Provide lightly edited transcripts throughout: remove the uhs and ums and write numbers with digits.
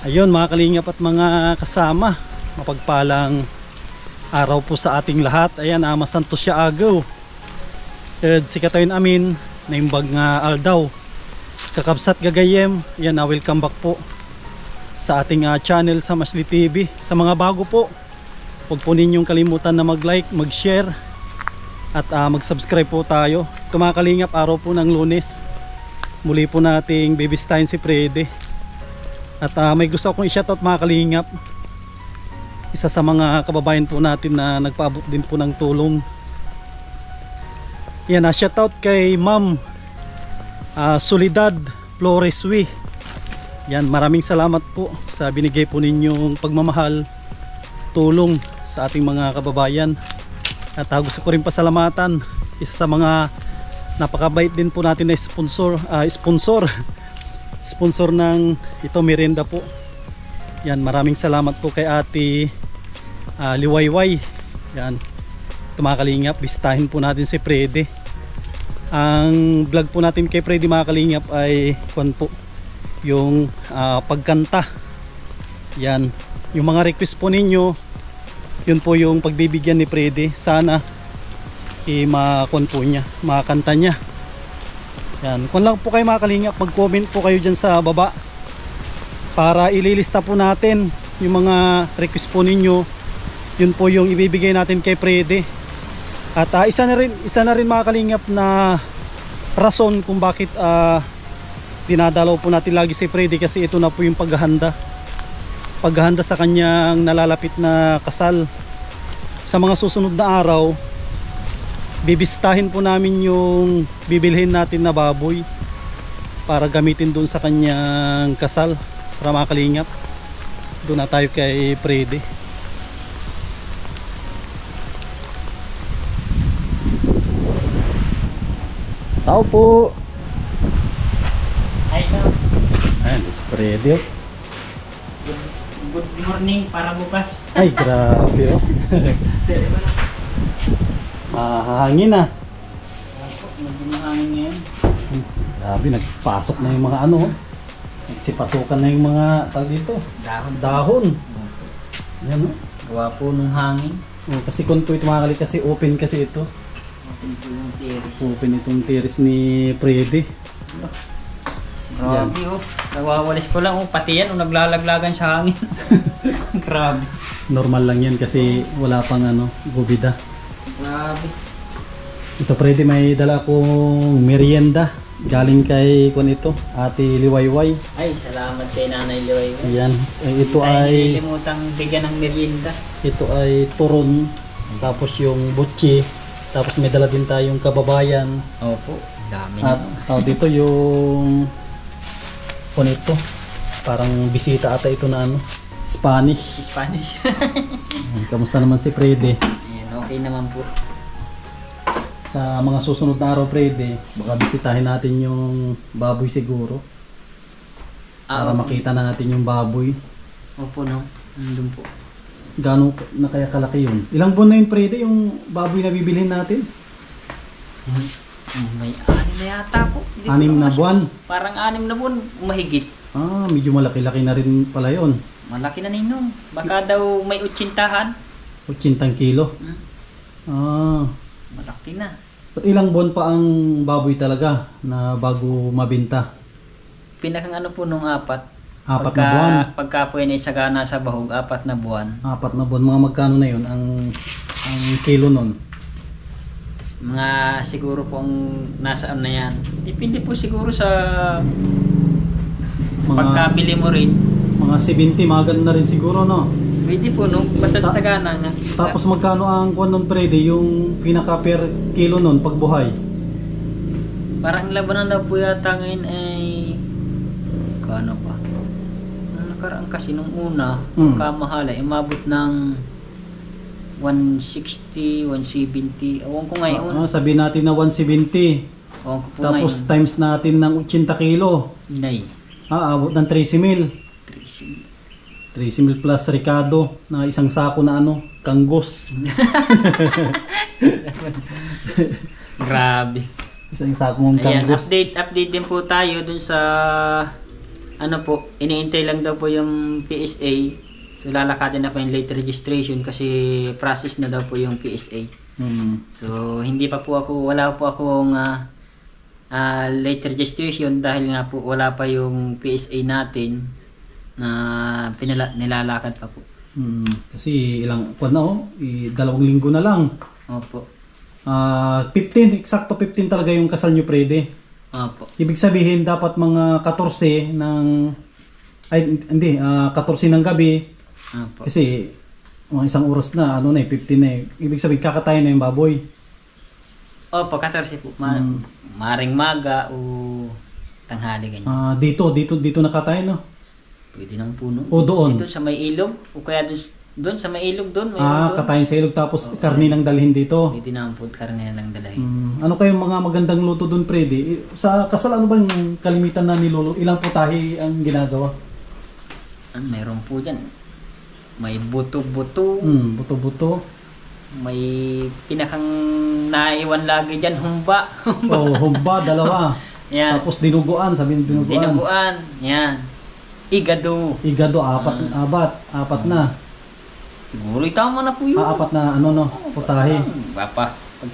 Ayun mga kalingap at mga kasama, mapagpalang araw po sa ating lahat. Ayan, masantos siya agaw. Si katayin amin na imbag nga aldaw. Kakabsat gagayem. Ayan, welcome back po sa ating channel sa Masli TV. Sa mga bago po, huwag po ninyong kalimutan na mag-like, mag-share at mag-subscribe po tayo. Ito mga kalingap, araw po ng Lunes. Muli po nating bibistahin si Freddy. At may gusto akong i-shoutout mga kalingap. Isa sa mga kababayan po natin na nagpaabot din po ng tulong. Yan, shoutout kay Ma'am Soledad Floreswi. Yan, maraming salamat po sa binigay po ninyong pagmamahal, tulong sa ating mga kababayan. At gusto ko rin pasalamatan isa sa mga napakabait din po natin na sponsor ng ito merienda po. Yan, maraming salamat po kay Ate Liwayway. Yan, ito mga kalingap, bistahin po natin si Freddy. Ang vlog po natin kay Freddy mga kalingap ay po, yung pagkanta. Yan, yung mga request po ninyo, yun po yung pagbibigyan ni Freddy. Sana makon po niya, makanta niya. Yan, kung lang po kayo mga kalingap, mag-comment po kayo dyan sa baba para ililista po natin yung mga request po ninyo. Yun po yung ibibigay natin kay Freddy. At isa na rin mga kalingap na rason kung bakit dinadalaw po natin lagi si Freddy, kasi ito na po yung paghahanda sa kanyang nalalapit na kasal. Sa mga susunod na araw, bibistahin po namin yung bibilhin natin na baboy para gamitin doon sa kanyang kasal. Para mga kalingap, doon na tayo kay Freddy. Tao po. Hi ka. Ayan, si Freddy. Good morning para bukas. Ay, grabe oh. Hahangin na. Medyo mahangin ngayon. Grabe, nagpasok na yung mga ano. Nagsipasukan na yung mga tawag dito. Dahon. Yan o. Gawa po nung hangin. Kasi kung po ito mga kalik, kasi open kasi ito. Open po yung terrace. Open itong terrace ni Freddy. Grabe oh. Nawawalis ko lang oh. Pati yan oh, naglalaglagan sa hangin. Grabe. Normal lang yan kasi wala pang ano, gubida. Grabe. Ito Freddy, may dala akong merienda galing kay ito, Ate Liwayway. Ay, salamat kay Nanay Liwayway. Ayan, ito ay nilimutang bigyan ng merienda. Ito ay turon, tapos yung butchi, tapos may dala din tayong kababayan. Opo, dami at dito yung ito, parang bisita ata ito na ano, Spanish. Kamusta naman si Freddy? Ayan, okay naman po. Sa mga susunod na araw Freddy, baka bisitahin natin yung baboy siguro. Para makita na natin yung baboy. Opo no, nandun po. Gano'n na kaya kalaki yun? Ilang buwan na yun Freddy, yung baboy na bibilhin natin? May 6 na yata po. 6 na buwan? Parang 6 na buwan, mahigit. Medyo malaki-laki na rin pala yun. Malaki na ninong. Baka daw may 80 kilo? Malaki na. At ilang buwan pa ang baboy talaga na bago mabenta? Pinakang ano po nung 4. 4 na buwan? Pagka po yun ay sagana sa bahog, 4 na buwan. 4 na buwan. Mga magkano na yun ang kilo nun? Mga siguro pong nasaan na yan. Depende po siguro sa pagkabili mo rin. Mga 70, mga ganun na rin siguro no? Pwede po no, basta sagana nga. Tapos magkano ang kuwan nun Freddy, yung pinaka per kilo nun pagbuhay? Parang labanan daw po yata ngayon ay kano pa? Nung nakaraan kasi nung una, kamahal ay umabot ng 160, 170. Ewan ko ngayon. Sabihin natin na 170. Ewan ko po tapos ngayon. Times natin ng 80 kilo. Nay. Abot ng 13,000. 13,000 plus Ricardo na isang sako na ano, kanggos. Grabe. Isang sako mong kanggos. Ayan, update din po tayo dun sa ano po, iniintay lang daw po yung PSA. So lalakatin na po yung late registration kasi process na daw po yung PSA. So hindi pa po ako, wala po akong late registration dahil nga po wala pa yung PSA natin na nilalakad pa po. Kasi ilang na 2 linggo na lang. Opo. 15, eksakto 15 talaga yung kasal nyo, Prede. Opo. Ibig sabihin dapat mga 14 ng 14 ng gabi. Opo. Kasi mga 1 oras na, 15 na eh. Ibig sabihin kakatayin na yung baboy. Opo, 14 po. Maring maga o tanghali ganyan. Dito nakatayin, no? Pwede nang puno. O doon? Dito sa may ilog. O kaya doon sa may ilog doon. Doon. Katayin sa ilog tapos karni nang dalhin dito. Pwede naman po karne lang dalahin. Ano kayong mga magandang luto doon, Prede? Sa kasal, ano ba yung kalimitan na nilolo? Ilang putahe ang ginagawa? Meron po dyan. May buto-buto. Buto-buto. May pinakang naiwan lagi dyan, humba. Humba, 2. Yan. Tapos dinuguan, sabihin dinuguan. Dinuguan, yan. Igado. Igado, 4 na. Siguro tama na po yun. 4 na putahe.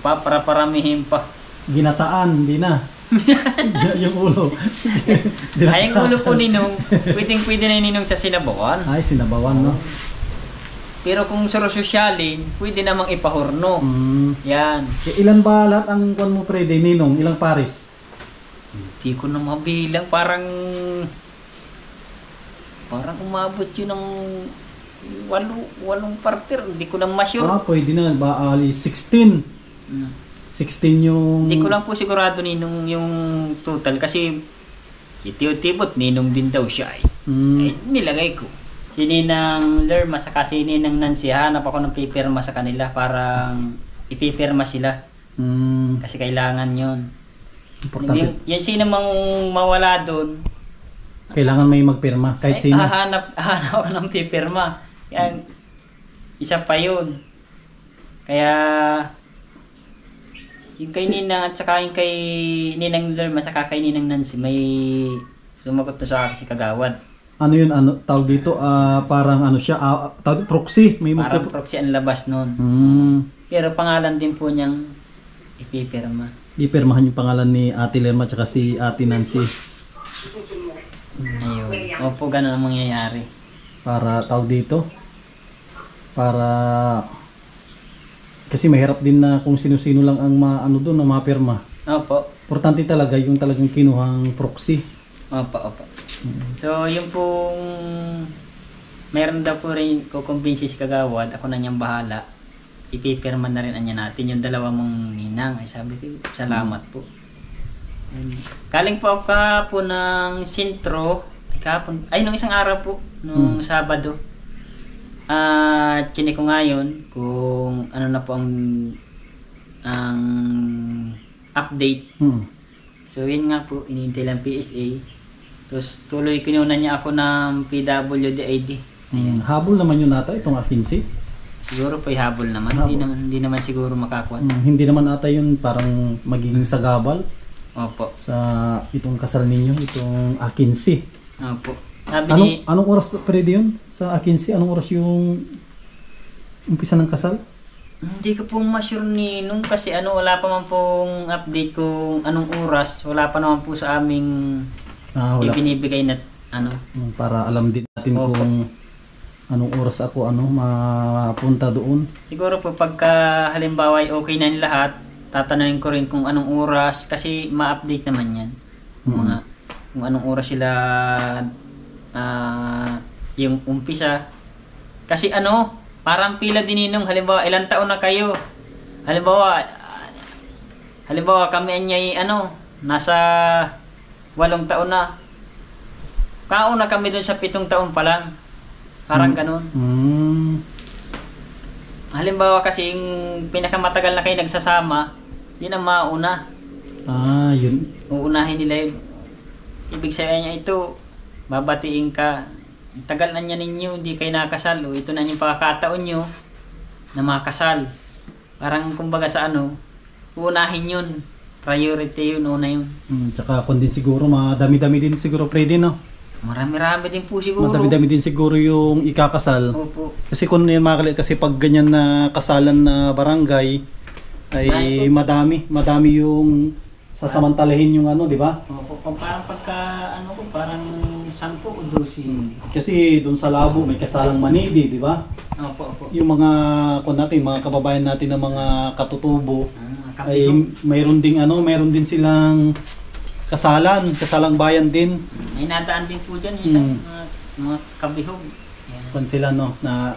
Pagpaparamihin pa. Ginataan, hindi na. Yung ulo. Ay, ang ulo po ninong, pwede na ninong sa sinabawan. Ay, sinabawan, no? Pero kung sosyalin, pwede namang ipahorno. Yan. Ilan ba lahat ang kuwan mo, Prede, ninong? Ilang pares? Hindi ko na mabilang. Parang umabot yun ng 8 parter. Hindi ko lang ma-sure. Pwede na. 16. 16 yung... Hindi ko lang po sigurado ninong yung total. Kasi itiyo-tibot, ninong din daw siya eh. Eh, nilagay ko. Si Ninang Lerma saka si Ninang Nancy, hanap ako ng pipirma sa kanila. Parang ipipirma sila. Kasi kailangan yun. Importante. Yan sinamang mawala doon. Kailangan may magpirma kahit sino. Hahanap ako ng pipirma. Kaya, isa pa yun. Kaya, yung kay Ninang at saka yung kay Ninang Lerma at saka kay Ninang Nancy, may sumagot na sa akin si Kagawad. Ano yun, tawag dito, parang siya, tawag proxy. Parang proxy ang labas nun. Pero pangalan din po niyang ipipirma. Ipirmahan yung pangalan ni Ate Lerma at saka si Ate Nancy. Ayun. Opo, ganun ang mangyayari. Para tawag dito. Para kasi mahirap din na kung sino-sino lang ang doon na mapirma. Opo. Importante talaga yung talagang kinuhang proxy. Opo. So, yung pong meron daw po rin kukumbinsi si Kagawad, ako na niyang bahala. Ipipirma na rin anya natin yung 2 mong ninang. Ay sabi ko, salamat po. Galing po ako kahapon ng sentro. Nung isang araw po, nung Sabado. Chinik ko ngayon kung ano na po ang update. So yun nga po, inintay lang PSA. Tapos tuloy kinunan niya ako ng PWD ID. Habol naman yun nata itong akinsi. Siguro po habol naman. Hindi naman siguro makakuha. Hindi naman ata yun parang magiging sagabal. Opo. Sa itong kasal ninyo, itong akinsi. Opo. Anong oras pwede yun sa akinsi? Anong oras yung umpisa ng kasal? Hindi ko pong ma-sure ninong kasi wala pa man pong update kung anong oras. Wala pa naman po sa aming ibinibigay na para alam din natin kung anong oras ako mapunta doon. Siguro po pagka halimbawa ay okay na yung lahat, tatanungin ko rin kung anong oras kasi ma-update naman yan. Kung anong oras sila yung umpisa. Kasi parang pila din ninong, halimbawa ilang taon na kayo. Halimbawa kami ay nasa 8 taon na. Kauna kami dun sa 7 taon pa lang. Parang ganun. Halimbawa kasi yung pinakamatagal na kayo nagsasama, yun ang mauna. Yun. Uunahin nila yun. Ibig sabihin niya ito, babatiin ka. Tagal na niya ninyo, hindi kayo nakasal. O ito na yung pagkakataon nyo na makasal. Parang kumbaga sa uunahin yun. Priority yun, una yun. Tsaka kung din siguro, madami-dami din siguro pwede, no? Marami-rami din po siguro. Madami-dami din siguro yung ikakasal. Opo. Kasi kung yan makakalit, kasi pag ganyan na kasalan na barangay, ay madami yung sasamantalahin yung ano, di ba? Opo. Parang pagka, ano ko, parang 10 o 12. Kasi doon sa Labo may kasalang manidi, di ba? Opo. Yung mga mga kababayan natin na mga katutubo ay Kapihog. mayroon din silang kasalang bayan din. May nadaan din po dyan yung mga kabihog. Yan. Kung sila no na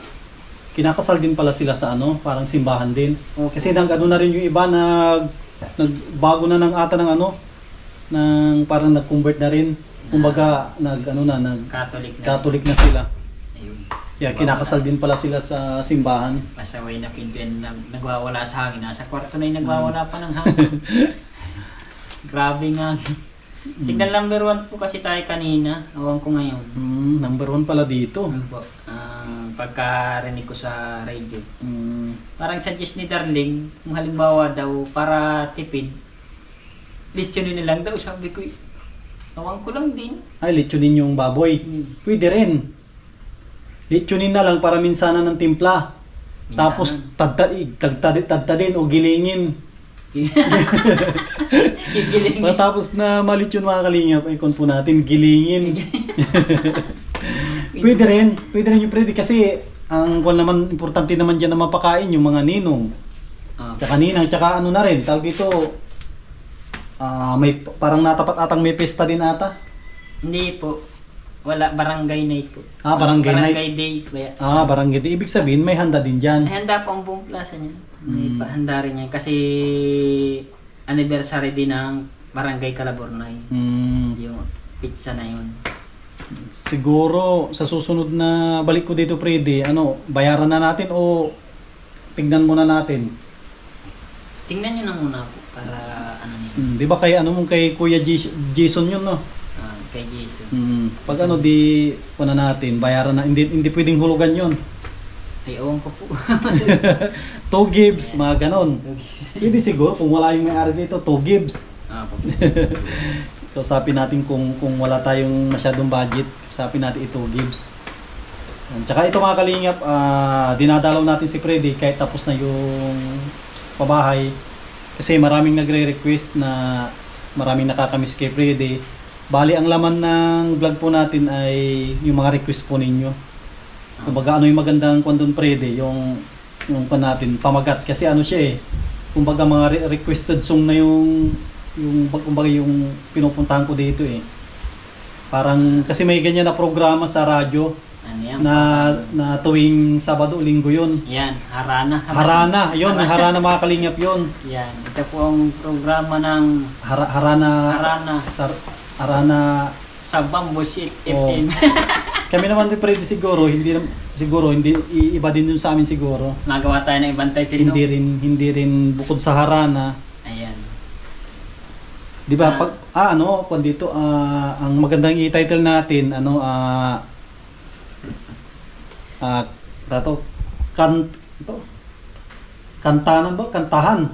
kinakasal din pala sila sa parang simbahan din. Opo. Kasi na rin yung iba nagbago na ng ata ng ng parang nag-convert na rin. Kumbaga Catholic na sila. Ayun. Kaya kinakasal din pala sila sa simbahan. Pasaway na pintuan na nagwawala sa hangin. Nasa kwarto na yung nagwawala pa ng hangin. Grabe nga. Signal number 1 po kasi tayo kanina. Awan ko ngayon. Number 1 pala dito. Ano po? Pagkarinig ko sa radio. Parang suggest ni Darling, kung halimbawa daw para tipid, litsunin na lang daw. Sabi ko, awan ko lang din. Ay, litsunin yung baboy. Pwede rin. Litsunin na lang para minsanan ng timpla. Minsanan. Tapos tagtadin o gilingin. Gigilingin. Matapos na malitsyon mga kalingap, ikon po natin, gilingin. Pwede rin yung pwede kasi ang naman, importante naman dyan na mapakain yung mga ninong. Tsaka ninang, tsaka ano na rin, tawag ito, may parang natapat atang may pesta din ata. Hindi po. Wala, barangay night po. Barangay night. Barangay day. Kaya, Barangay day. Ibig sabihin, may handa din dyan. ay, handa po ang buong plaza niya. May pahanda rin niya. Kasi anniversary din ng Barangay Calabornay. Yung pizza na yun. Siguro, sa susunod na balik ko dito, Freddy, bayaran na natin o tignan muna natin? Tingnan nyo na muna po para niya. Di ba kay Kuya Jason yun, no? Kay Jason. Pag di natin, bayaran na, hindi pwedeng hulugan yun. Ay, awan ko po. 2 gives, mga ganon. Pwede siguro, kung wala yung may-ari dito, 2 gives. Po. So, sapin natin kung wala tayong masyadong budget, sapin natin 2 gives. Tsaka ito mga kalingap, dinadalaw natin si Freddy kahit tapos na yung pabahay. Kasi maraming nagre-request na maraming nakakamiss kay Freddy. Bali, ang laman ng vlog po natin ay yung mga request po ninyo. Kumbaga, yung magandang kwandon Freddy, yung pa natin, pamagat. Kasi siya kumbaga mga requested song na yung pinupuntahan ko dito Parang, kasi may ganyan na programa sa radyo. Yan? Na tuwing Sabado, Linggo yun. Yan, Harana. Yun, Harana mga kalingap yun. Yan, ito po ang programa ng Harana. Sa Bambushit FM. Kami naman din Freddy siguro hindi iba din yun sa amin siguro. Magawa tayo ng ibang title. Hindi rin bukod sa Harana. Ayan. Di ba pag kung dito ang magandang i-title natin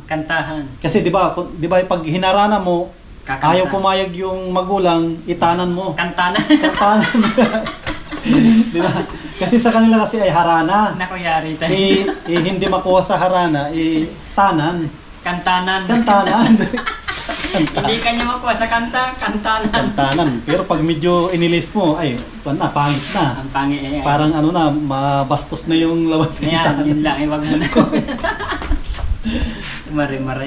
kantahan. Kasi di ba pag hinarana mo Kakanta. ayaw pumayag yung magulang, itanan mo. Kantanan. Di ba? Kasi sa kanila kasi ay harana. Naku, yari tayo. Hindi makuha sa harana, tanan. Kantanan. Hindi kanya makuha sa kantanan. Pero pag medyo inilis mo, ay, pangit na. Ang pangit. Parang mabastos na yung labas ng tanan. Yun lang, iwag mo na. Marimar.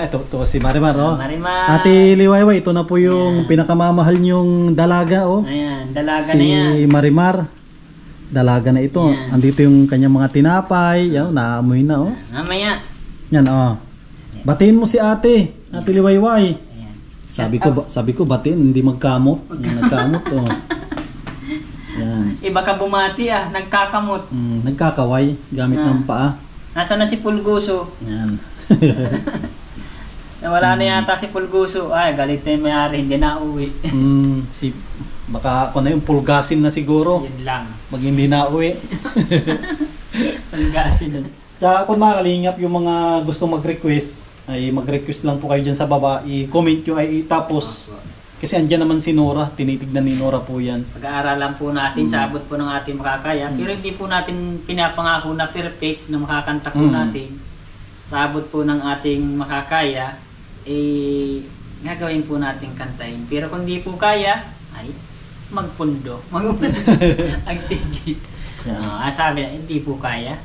Ito si Marimar, Marimar. Ate Liwayway, ito na po yung pinakamamahal niyong dalaga, Ayan, dalaga si na yan. Si Marimar. Dalaga na ito. Ayan. Andito yung kanyang mga tinapay. Yan, naamoy na, Mamaya. Yan, batiin mo si Ate Liwayway. Ayan. Sabi ko batiin, hindi magkamot. Yan, nagkamot, Yan. Iba ka bumati nagkakamot. Nagkakaway gamit ng paa. Nasaan na si Pulguso? Yan. Wala na yata si Pulguso. Ay, galit na yung may-ari, hindi na uwi. Baka yung pulgasin na siguro. Yun lang. Pag hindi na uwi. Pulgasin. Tsaka kung makalingap yung mga gusto mag-request, ay mag-request lang po kayo dyan sa baba. I-comment nyo tapos Kasi andyan naman si Nora, tinitignan ni Nora po yan. Pag-aaralan po natin sa abot po ng ating makakaya, pero hindi po natin pinapangako na perfect na makakanta po natin. Sa abot po ng ating makakaya, eh, gagawin po natin kantahin. Pero kung di po kaya, ay, magpundo. Ang tigil. Sabi na, hindi po kaya.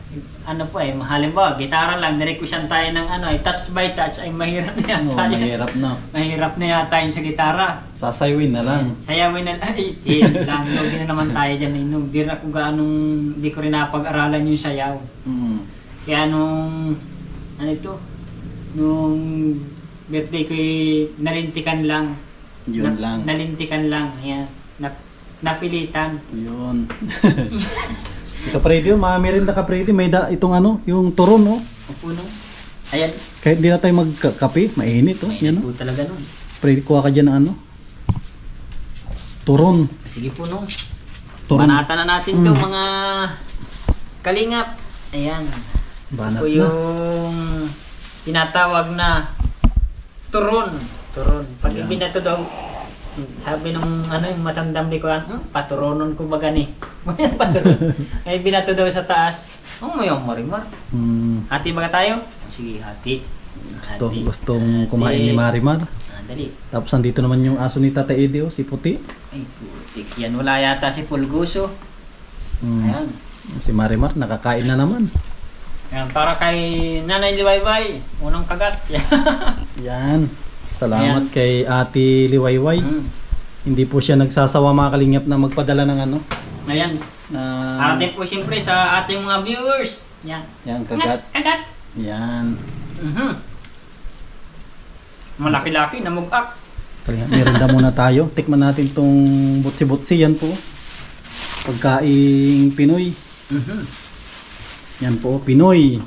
Ano po halimbawa, gitara lang, nirequestan tayo ng touch by touch, ay mahirap na yata. Mahirap na. Mahirap na yata yun sa gitara. Sasayawin na lang. Sayawin na lang. Lang, lugi na naman tayo dyan. Di na kung di ko rin napag-aralan yung sayaw. Kaya nung birthday ko, nalintikan lang. Yun lang. Nalintikan lang. Ayan. Napilitan. Yun. Ito Freddy, mamirinda ka Freddy, may itong yung turon Opo no. Ayan. Kahit hindi na tayo magkape, mainit Mainit yan po talaga nun. Freddy, kuha ka dyan ng turon. Sige po no. Turon. Banatan na natin to mga kalingap. Ayan. Banat po yung tinatawag na turon. Turon. Pag ibinato daw, sabi nung yung matandang likuan, paturonon ko baga ni. Paturon. Ay binato daw sa taas. May marimar. Hati baga tayo? Sige, hati. Gustong kumain ni Marimar. Dali. Tapos nandito naman yung aso ni Tata Eddie, si Puti. Ay putik. Yan wala yata si Pulguso. Ayan. Si Marimar, nakakain na naman. Ayan, para kay Nanay Liwayway, unang kagat. Yan. Salamat kay Ate Liwayway. Hindi po siya nagsasawa mga kalingap na magpadala ng Ayan. Para din po siyempre sa ating mga viewers. Yan. Yan, kagat. Kagat. Yan. Malaki-laki, namugak. Merinda muna tayo. Tikman natin tong butsi-butsi. Yan po. Pagkaing Pinoy. Yan po, Pinoy.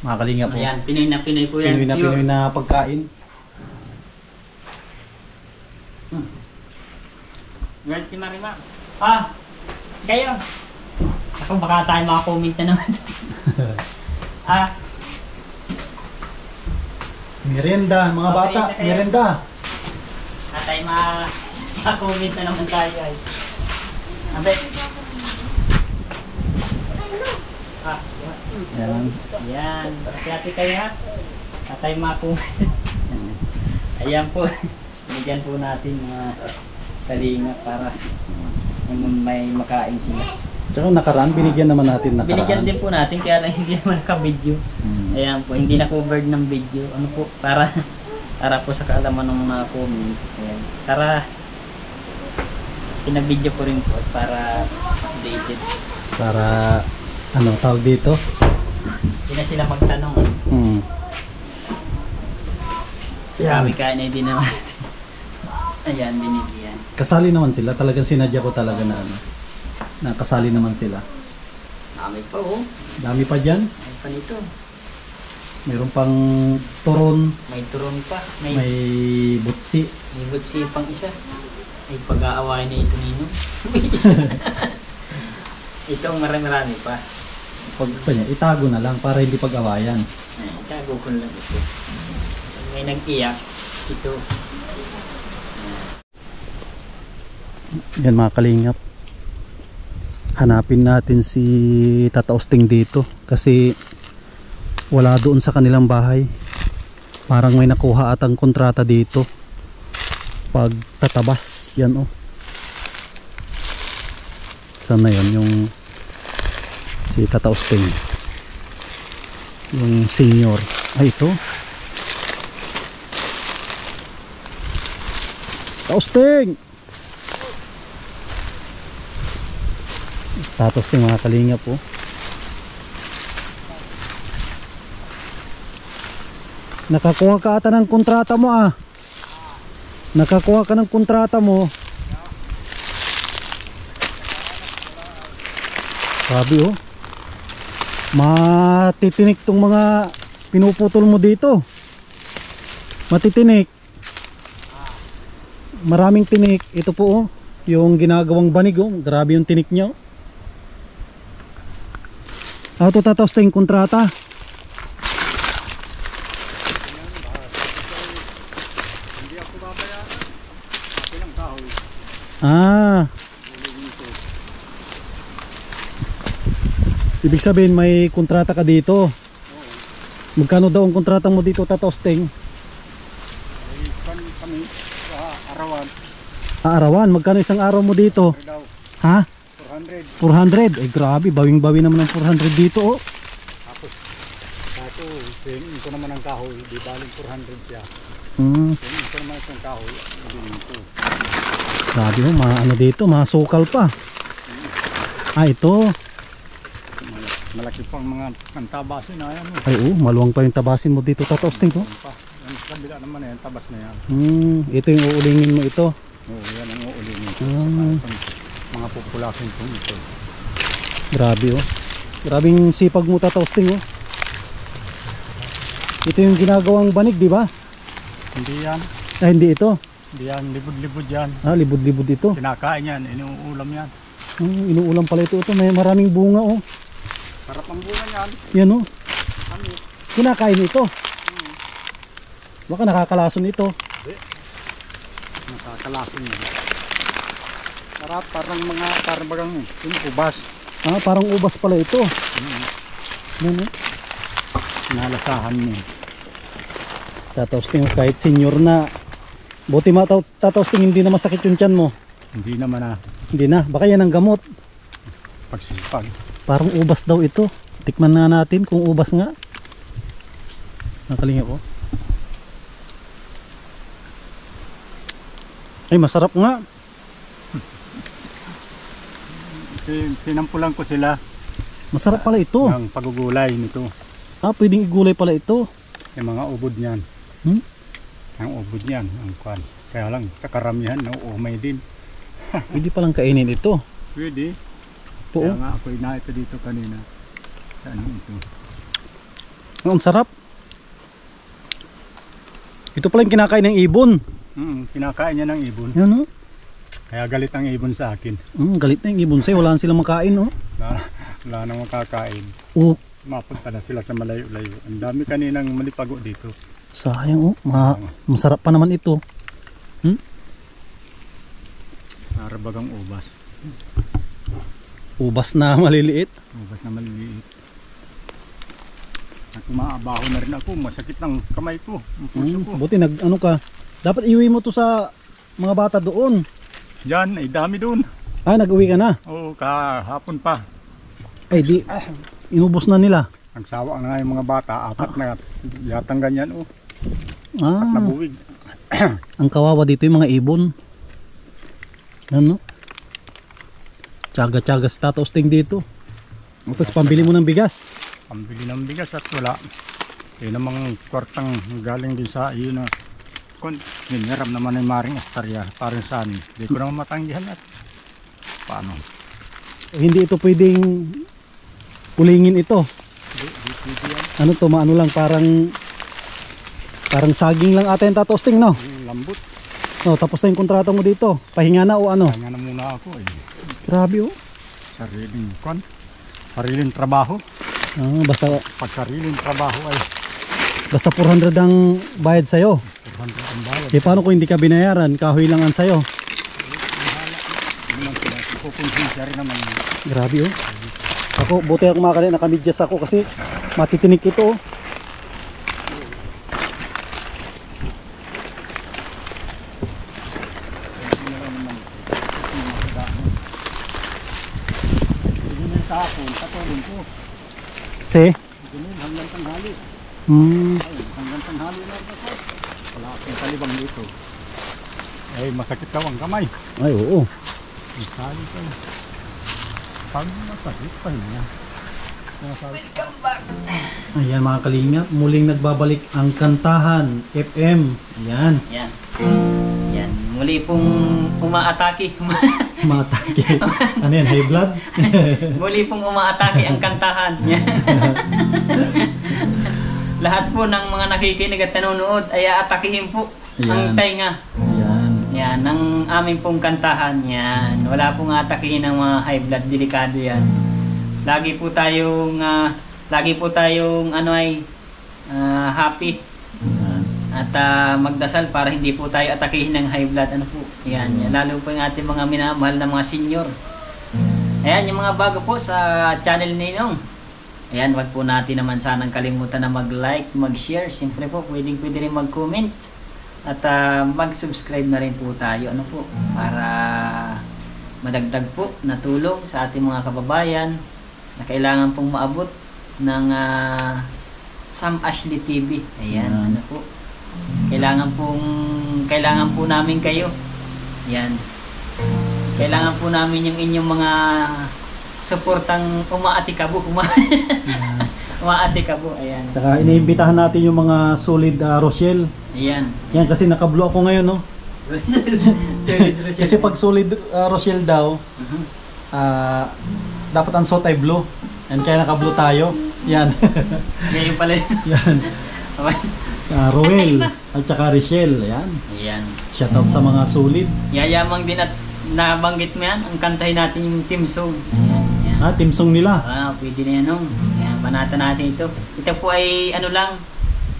Mga kalingap po. Ayan, Pinoy na Pinoy po yan. Pinoy na pagkain. Girl, si Marimar. Kayo. Ako baka tayo makakomment na naman. Merienda, mga bata. Merienda. Tayo makakomment na naman tayo ay. Abe. Yan. Yan. Pati kayo ha. Tayo makakomment. Ayan po. Binigyan po natin mga kalinga para may makain sila. Tsaka nakaraan, binigyan naman natin nakaraan. Binigyan din po natin kaya lang hindi naman naka-video. Ayan po, hindi na covered ng video. Ano po, para po sa kaalaman ng mga comment. Ayan. Para pinabidyo ko rin po para updated. Para tawag dito? Hindi na sila magtanong. Kami kaya na hindi naman. Ayan, binigyan. Kasali naman sila. Talagang sinadya ko talaga na kasali naman sila. Dami pa Dami pa dyan. May pa nito. Mayroon pang turon. May turon pa. May butsi. May butsi pang isa. Ay pag-aaway na ito nino. Ito marami pa. Itago na lang para hindi pag-awayan. Ay, itago ko lang ito. May nag-iyak. Ito. Yan mga kalingap. Hanapin natin si Tata Osting dito kasi wala doon sa kanilang bahay. Parang may nakuha atang kontrata dito. Pagtatabas yan Saan na yun? Yung si Tata Osting. Yung senior. Ay ito. Tata Osting! Tapos yung mga kalingap po. Nakakuha ka ata ng kontrata mo Nakakuha ka ng kontrata mo. Sabi matitinik tong mga pinuputol mo dito. Matitinik. Maraming tinik. Ito po yung ginagawang banig grabe yung tinik niya Ito tataos tayong kontrata. Ah. Ibig sabihin may kontrata ka dito. Magkano daw ang kontrata mo dito, Tata Osting? Kami sa arawan. Arawan, magkano isang araw mo dito? Daw, Ha? 400. 400? Eh grabe, bawing-bawi naman ng 400 dito oh. Tapos, tingin ko naman ang kahoy, di baling 400 siya. Hmm. Tingin ko naman isang kahoy, hindi ito. Grabe mo, ano dito, masukal pa. Ah, ito. Malaki pang mga tabasin na yan. Ay maluwang pa yung tabasin mo dito, Tata Osting ko. Yung kabila naman yan, tabas na yan. Ito yung uulingin mo ito. Oo, yan ang uulingin. Mga populasin po ito. Grabe oh. Grabing sipag mo, Tata Osting oh. Ito yung ginagawang banig, di ba? Hindi yan. Ah, hindi ito. Hindi yan, libod-libod yan. Ah, libod-libod ito. Kinakain yan, inuulam yan. Inuulam pala ito. Ito may maraming bunga oh. Sarap ang bunga yan. Yan oh. Kami. Kinakain ito. Baka nakakalason ito. Nakakalasin yan. Sarap, parang bagang yung ubas. Ah, parang ubas pala ito. Yan oh. Nalasahan mo. Tata Osting, kahit senior na. Buti Tata Osting, hindi na masakit yung tiyan mo. Hindi naman na Hindi na. Baka yan ang gamot. pagsipag. Parang ubas daw ito. Tikman na natin kung ubas nga. Nakalinga ko. Ay, masarap nga. Sinampulan ko sila Masarap pala ito. ng pagugulay nito. Ah, pwedeng igulay pala ito. Yung mga ubod niyan. Ang ubod niyan, ang kwan. Kaya lang, sa karamihan, nauumay din. Pwede palang kainin ito. Pwede. Po. Kaya nga ako'y ito dito kanina. Saan ito? Ang sarap. Ito pala yung kinakain ng ibon. Kinakain niya ng ibon. Yan oh. Kaya galit ang ibon sa akin. Galit na yung ibon sa'yo. Wala na silang makain oh. Wala nang makakain. Oh, Mapunta na sila sa malayo-layo. Ang dami kaninang malipago dito. sayang oh. Masarap pa naman ito. Narabagang ubas. Ubas na maliliit. Ubas na maliliit. At umaabaho na rin ako. Masakit ng kamay ko. Ang puso ko. Buti ano ka. Dapat iuwi mo to sa mga bata doon. Yan, ay dami doon. Ah, nag-uwi ka na. Oo, kahapon pa. Ay di, inubos na nila. Nagsawa na nga yung mga bata. Apat na yatang ganyan. Oh. Ah, At nabuwig. ang kawawa dito yung mga ibon. Ano? Tsaga-tsaga sa Tata Osting dito. Tapos pambili mo ng bigas. Pambili ng bigas at wala. Yun namang kwartang galing din sa iyo na niniram naman ng Maring Astarya. Parang saan. Hindi ko naman matanggihan at paano. Hindi ito pwedeng ulingin ito. Ano to, maano lang, parang saging lang ata yung Tata Osting, no? Lambot. No, tapos na yung kontrata mo dito. Pahinga na o ano? Kanya na muna ako eh. Grabe oh. Sariling trabaho. Basta Pag sariling trabaho ay 400 ang bayad sa'yo. 400 ang bayad. Eh paano kung hindi ka binayaran? Kahoy lang ang sa'yo. Kukonsensya rin naman. Grabe oh. Ako, buti ako nakamidyas ako kasi matitinik ito oh. Kahapon, katulong ko. Ganun, hanggang tanghali. Hanggang tanghali na ako. Wala akong talibang dito. Ay, masakit daw ang kamay. Ay oo. Masali ka. Pag masakit pa niya. Welcome back! Ayan mga kalingap, muling nagbabalik ang Kantahan FM. Ayan. Yan. Yan. Muli pong umaatake. Matake. Ano yan, high blood? Muli pong umaatake ang Kantahan. Yan. Lahat po ng mga nakikinig at nanonood ay aatakihin po ang Ayan. tainga. Ayan. Yan, ng aming pong Kantahan. Yan. Wala pong atakihin ng mga high blood. Delikado yan. Lagi po tayong happy. Ayan. At magdasal para hindi po tayo atakihin ng high blood. Ano po? Yan, lalo po yung ating mga minamahal na mga senior. Ayan, yung mga bago po sa channel ni Ninong. Ayan, wag po natin naman sanang kalimutan na mag-like, mag-share. Siyempre po, pwede rin mag-comment. At mag-subscribe na rin po tayo. Ano po? Para madagdag po na tulong sa ating mga kababayan na kailangan pong maabot ng Sam Ashley TV. Ayan, ano po? Kailangan po namin kayo. Yan. Kailangan po namin yung inyong mga suportang umaatikabo. Umaatikabo. Ayan. Saka iniimbitahan natin yung mga solid Rochelle. Ayan. Yan kasi naka-blue ako ngayon, no? Kasi pag solid Rochelle daw, dapat ang suot ay blue. And kaya naka-blue tayo. Yan. Ngayon pala. Yan. Roel at saka Rochelle. Ayan. Ayan. Shoutout sa mga solid. Yayamang din at nabanggit mo yan, ang kantahin natin yung team song. Ayan, ayan. Team song nila. Pwede na yan, nung. Ayan, banata natin ito. Ito po ay ano lang,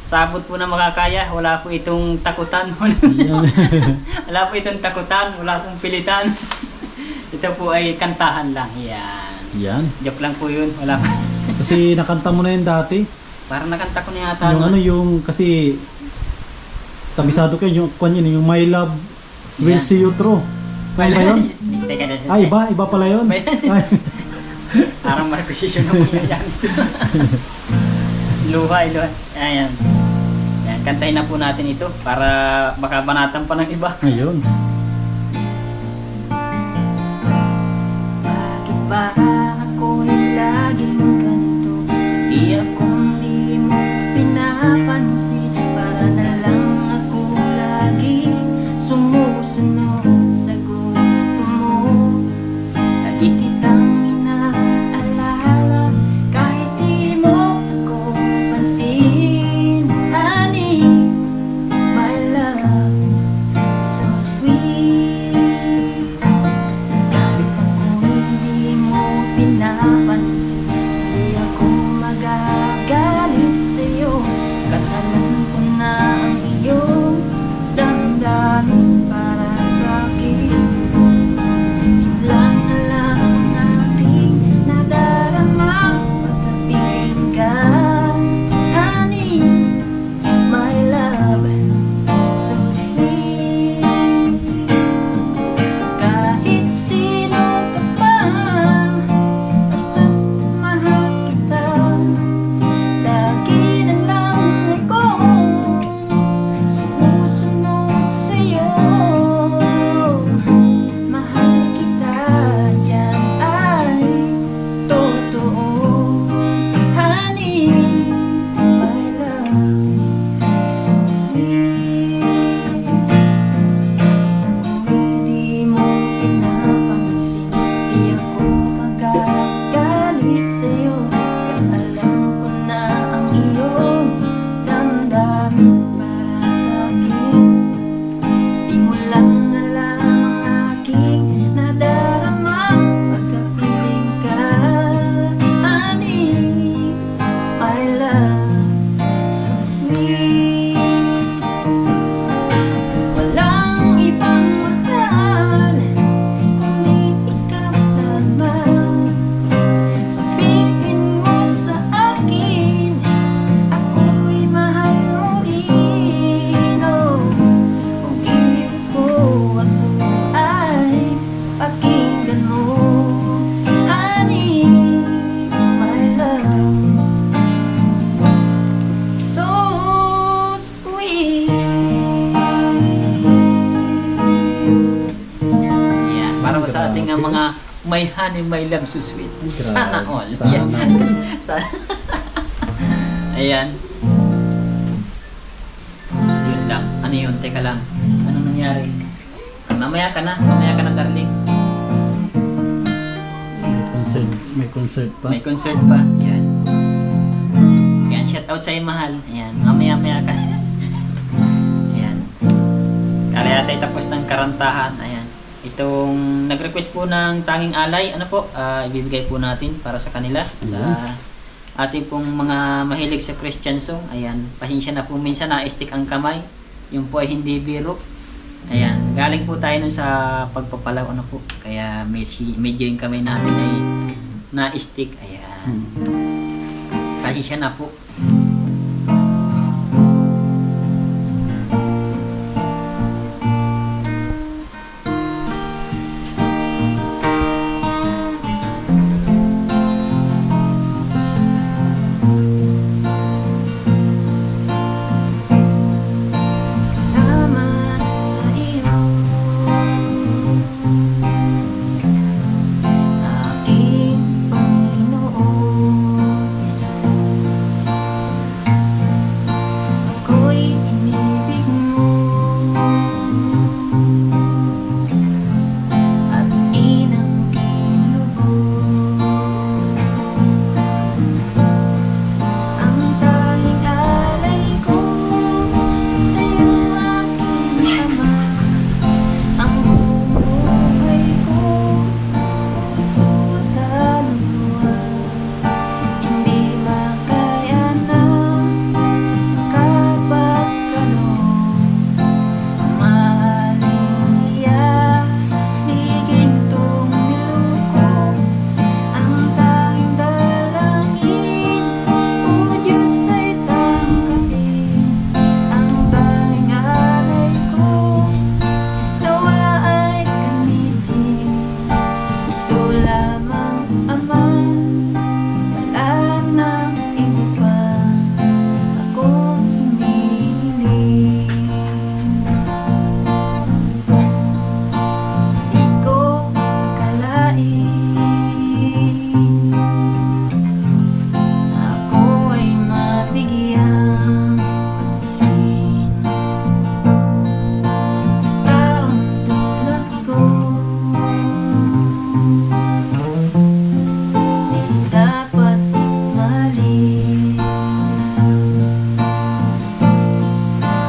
sabot po na makakaya. Wala po itong takutan. Wala po itong takutan. Wala pong pilitan. Ito po ay kantahan lang. Ayan. Yan. Joke lang po yun. Wala po. Kasi nakanta mo na yun dati. Parang nakanta ko na yata. Yung yung kasi kabisado kayo yung My Love Will See You Through. Ano ba yun? Teka, Iba pala yun. Parang markusisyon na po yan. Luha. Ayan. Ayan, kantahin na po natin ito para baka banatan pa ng iba. Ayun. Bakit ba ako'y laging ganito? Di akong di mo pinapansin. Para na lang ako lagi sumusunod sa gusto mo. Lagi kitang inaalala kahit di mo ako pansin. Honey, my love, so sweet. Kahit ako'y di mo pinapansin, di ako magagalit sa'yo. Katalan ko na ang iyong damdamin para sa'kin. Biglang alam ang aking nadarama pagdating ka. Honey, my love, so sweet. Kahit sino ka pa, basta't mahal kita. Lagi na lang ako sumusunod sa'yo. Mahal kita, yan ay totoo. Honey, my love, so sweet. Ako'y di mo pinapansin, di ako magagalit sa'yo. Alam ko na ang iyong damdamin para sa'kin. Di mo lang alam ang aking nadarama pagkapiling ka. Honey, my love, so sweet. Walang ibang mahal kundi ikaw lamang. Sabihin mo sa akin, ako'y mahal mo rin. Kung ibig ko, ako ay pakinggan mo. Honey, my love, so sweet. Yeah, para po sa ating mga may honey, my love, so sweet. Sana all. Sana. Sana. Ayan. Yun lang. Ano yun? Teka lang. Anong nangyari? Mamaya ka na, darling. May concert pa. May concert pa. Ayan. Ayan, shout out sa'yo, mahal. Ayan, mamaya ka. Ayan. Kaya tayo tapos ng karantahan. Ayan. Itong nag-request po ng Tanging Alay, ano po, ibibigay po natin para sa kanila. Sa ating pong mga mahilig sa Christian song. Ayan, pasensya na po minsan na-stick ang kamay. Yung po ay hindi biro. Ayan, galing po tayo nun sa pagpapalaw ano po. Kaya medyo yung kamay natin ay na-stick. Ayan. Kasi siya na po. Salamat sa iyo, aking Panginoon Jesus. Ako'y inibig mo at inangking lubos. Ang tanging alay ko sa'yo, aking Ama, ang buong buhay ko, puso at kaluluwa. Hindi makaya ng kapagkaloob, ang mahaling iyas, bigintong niluko. Ang tanging dalangin, O Diyos, ay tanggapin. Ang tanging alay ko, nawa ay gamitin. Ito lamang, Ama, wala nang iba pa akong hinihiling. Di ko akalain ako ay mabigyang pansin. Taong tulad ko, di dapat mahalin.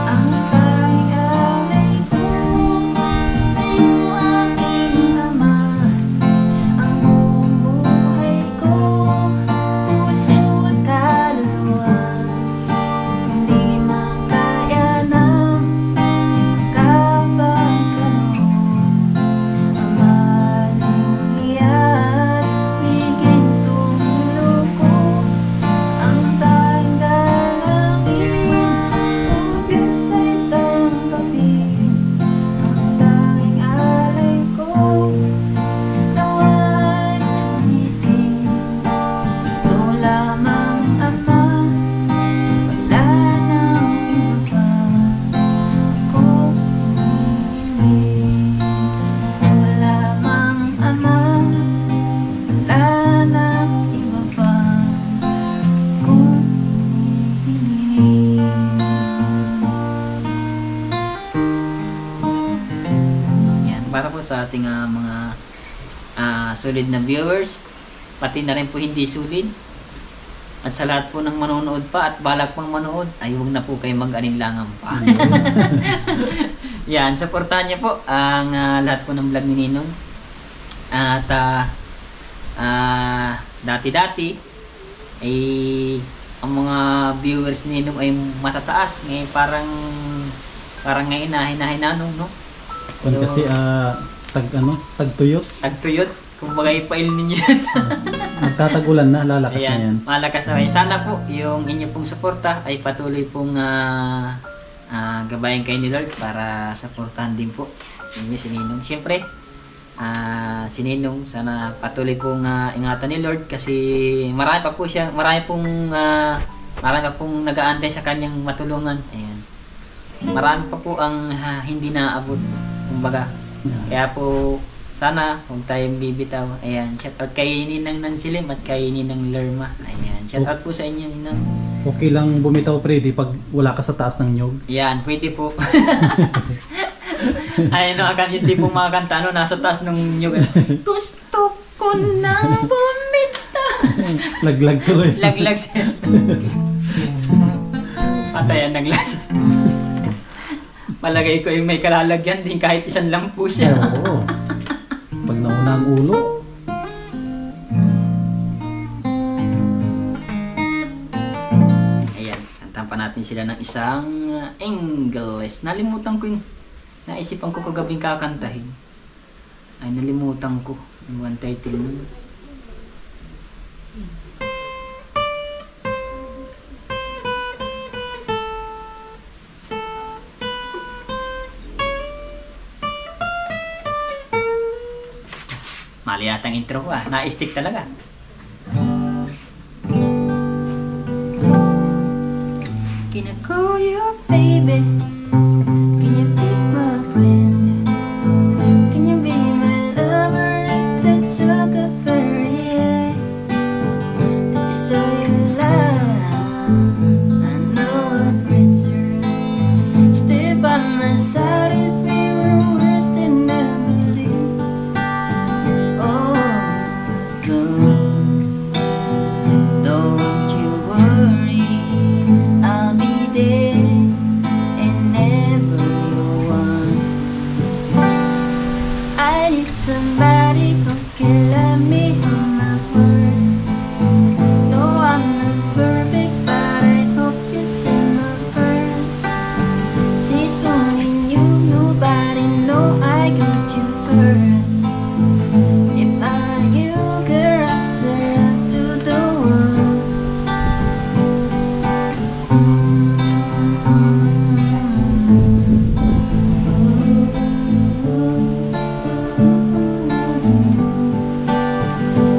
Ang tanging alay ko sa'yo, aking Ama, ang buong buhay ko, puso at kaluluwa. Hindi makaya ng kapagkaloob, ang mahaling iyas, bigintong niluko. Ang tanging dalangin, O Diyos, ay tanggapin. Ang tanging alay ko, nawa ay gamitin. Ito lamang, Ama, wala nang iba pa akong hinihiling. Ito lamang, Ama, wala nang iba pa akong hinihiling. Yan, para po sa ating mga solid na viewers, pati na rin po hindi solid. At sa lahat po ng manonood pa at balak pang manood, ay huwag na po kayo mag-alinlangan pa. Yan, supportahan niyo po ang lahat po ng vlog ni Ninong. At dati-dati ay ang mga viewers ni Ninong ay matataas. Ngayon parang ngayon hinahinanong, no? Kung kasi tagtuyot. Tagtuyot. Kumbaga ipail ninyo. Magtatagulan na, lalakas na yan. Ayan, malakas na rin. Sana po yung inyo pong suporta ay patuloy pong gabayan kayo ni Lord para suportahan din po inyo si Ninong. Siyempre, si Ninong sana patuloy pong ingatan ni Lord kasi marami pa pong nag-aantay sa kanyang matulungan. Ayan. Marami pa po ang hindi naabot. Kumbaga, kaya po sana huwag tayong bibitaw. Ayan, shout out kay Ninang Nansilim at kay Ninang Lerma. Ayan, shout out po sa inyo, Ninang. Okay lang bumitaw, Freddy, pag wala ka sa taas ng nyog. Ayan, pwede po. Ayun, hindi po makakanta, nasa taas ng nyug. Gusto ko nang bumitaw. Laglag tuloy. Laglag siya. Patayan, naglas. Palagay ko yung may kalalagyan din kahit isang lang po siya. Oo. Pag nauna ang ulo. Ayan, kantahan pa natin sila ng isang English. Nalimutan ko yung naisipan ko kagabing kakantahin. Ay, nalimutan ko yung title nun. Mali yata ang intro ko na-stick talaga. Can I call you baby? Can you be my friend? Can you be my lover if it's a good fairy? Let me show you love. I know it better. Stay by my side if we were worse than I believe. Oh, don't you worry. I'll be there whenever you want. I need somebody who can love me on my word. No, I'm not perfect, but I hope you see my worth. See someone you, nobody know I got you first. If I you, girl, I'm up to the world.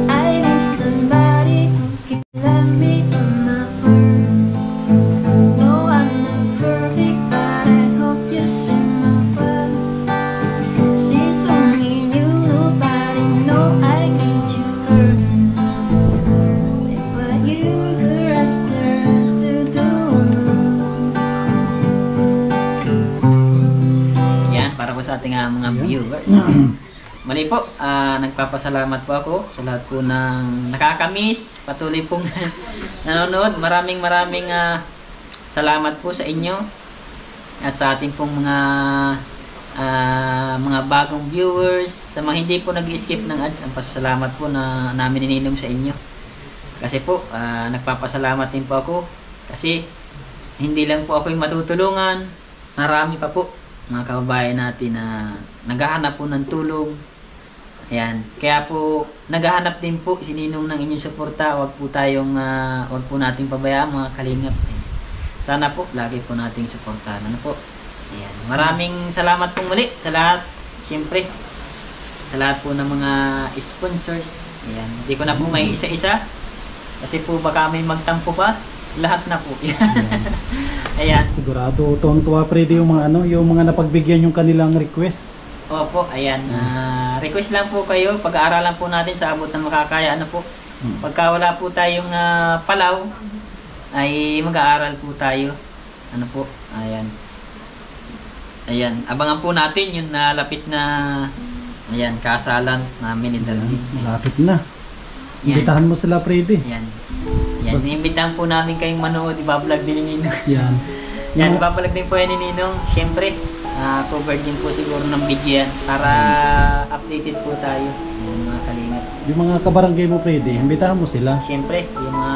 I need somebody who can love me on my word. No, I'm not perfect, but I hope you see my worth. See only you, nobody know I got you first. If I you, girl, I'm to the world. Yan, para po sa ating mga viewers. Mali po, nagpapasalamat po ako sa lahat po ng nakakamiss, patuloy pong nanonood. Maraming salamat po sa inyo at sa ating pong mga bagong viewers. Sa mga hindi po nag-skip ng ads, ang pasalamat po na namin ininom sa inyo. Kasi po, nagpapasalamat din po ako kasi hindi lang po ako yung matutulungan. Marami pa po mga kababayan natin na naghahanap po ng tulong. Ayan. Kaya po, naghahanap din po sininong ng inyong suporta. Huwag po nating pabayaan mga kalingap. Sana po, lagi po nating suportahan. Ano po? Ayan. Maraming salamat po muli sa lahat. Siyempre, sa lahat po ng mga sponsors. Ayan. Hindi ko na po may isa-isa. Kasi po baka may magtampo pa. Lahat na po. Ayan. Sigurado tuwang-tuwa Freddy yung mga napagbigyan yung kanilang request. Opo, ayan. Request lang po kayo. Pag-aaralan po natin sa abot ng makakaya. Ano po? Pagka wala po tayong palaw, ay mag-aaral po tayo. Ano po? Ayan. Ayan. Abangan po natin yung nalapit na kasalan namin ni Darwin. Malapit na. Yan. Imbitahan mo sila Freddy. Yan. Yan. Inimbitahan po namin kayong manood. Ibablog din ni Ninong. Yan. Yan. Ibablog din po yan ni Ninong. Siyempre, cover din po siguro ng video yan para updated po tayo. Yan, mga kalingap. Yung mga kabarangay mo Freddy, imbitahan mo sila. Siyempre, yung mga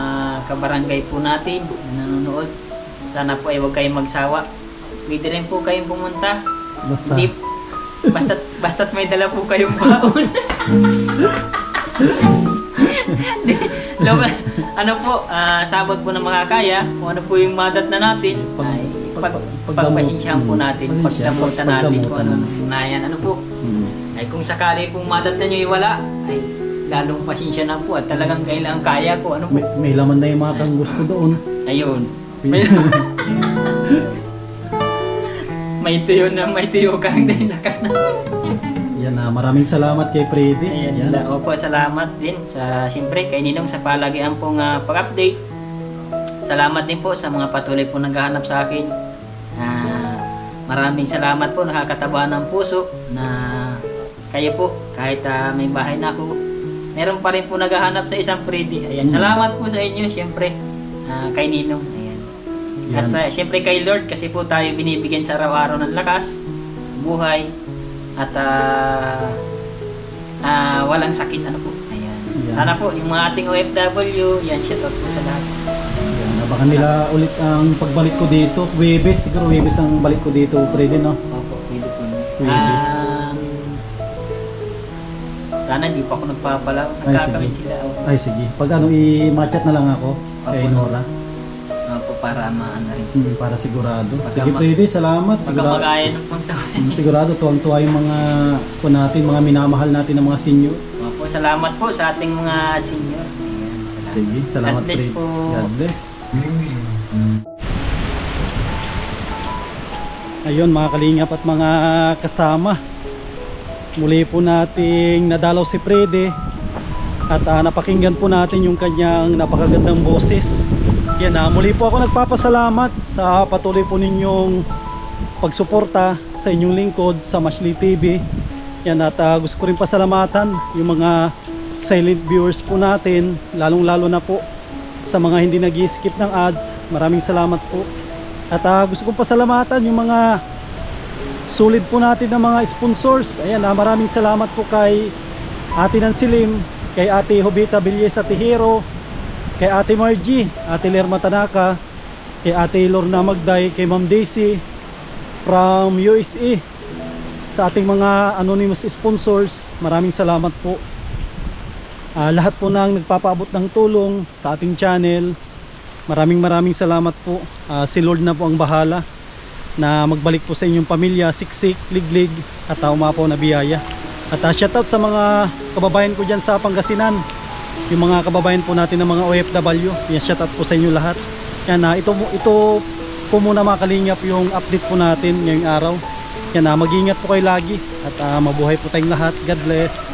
kabarangay po natin na nanonood, sana po ay huwag kayong magsawa. Pwede rin po kayong pumunta. Basta. Hindi, basta't may dala po kayong baon. Ano po, sabot po na makakaya, kung ano po yung madat na natin, ay pagpasensyahan po natin, pagdamutan natin kung ano tunayan. Ano po, ay kung sakali pong madat na nyo iwala, ay lalong pasensya na po at talagang kailangan kaya ko. Ano po? May laman na yung mga kang gusto doon. Ayun. May tuyo kang din lakas na. Yan maraming salamat kay Freddy. Ayan. Opo, salamat din sa siyempre kay Ninong sa palagian pong pag-update. Salamat din po sa mga patuloy po naghahanap sa akin. Maraming salamat po, nakakataba ng puso na kayo po kahit may bahay na ako, meron pa rin po naghahanap sa isang Freddy. Ayan. Salamat po sa inyo siyempre kay Ninong. Ayan. At siyempre kay Lord kasi po tayo binibigyan sa araw-araw ng lakas, buhay at walang sakit. Ano po. Ayan. Sana po yung mga ating OFW, yan, shout out po sa lahat. Baka nila ulit ang pagbalik ko dito. Webes, siguro Webes ang balik ko dito, Freddy, no? Opo, pwede po. Webes. Sana hindi pa ako nagpapala. Ay, Nagkakawin sige. sila. Ay sige, pag ano i-matchat na lang ako kay Opo. Nora. Opo, para maano rin. Para sigurado. Pagka Sige Freddy, salamat. Pagka Sigurado, magaya ng punta. sigurado tuwang-tuwa yung mga po natin, mga minamahal natin ng mga senior. Opo, salamat po sa ating mga senior. Ayan, salamat. Sige, salamat God bless Freddy. po. God bless. Ayun mga kalingap at mga kasama, muli po nating nadalaw si Freddy at napakinggan po natin yung kanyang napakagandang boses. Yan, muli po ako nagpapasalamat sa patuloy po ninyong pagsuporta sa inyong lingkod sa Mashli TV. Yan, at gusto ko rin pasalamatan yung mga silent viewers po natin, lalong lalo na po sa mga hindi nag-skip ng ads. Maraming salamat po. At gusto kong pasalamatan yung mga sulit po natin ng mga sponsors. Ayan, maraming salamat po kay Ate Nansilim, kay Ate Hobita Villes Atihero, kay Ate Margie, Ate Lerma Tanaka, kay Ate Lorna Magday, kay Ma'am Daisy from USA. Sa ating mga anonymous sponsors, maraming salamat po. Lahat po nang nagpapaabot ng tulong sa ating channel, maraming salamat po. Si Lord na po ang bahala na magbalik po sa inyong pamilya, siksik, liglig at umapaw na biyaya. At shoutout sa mga kababayan ko dyan sa Pangasinan, yung mga kababayan po natin ng mga OFW. Yan, shoutout po sa inyo lahat. Yan, ito po muna mga kalingap yung update po natin ngayong araw. Yan, mag-ingat po kayo lagi at mabuhay po tayong lahat. God bless.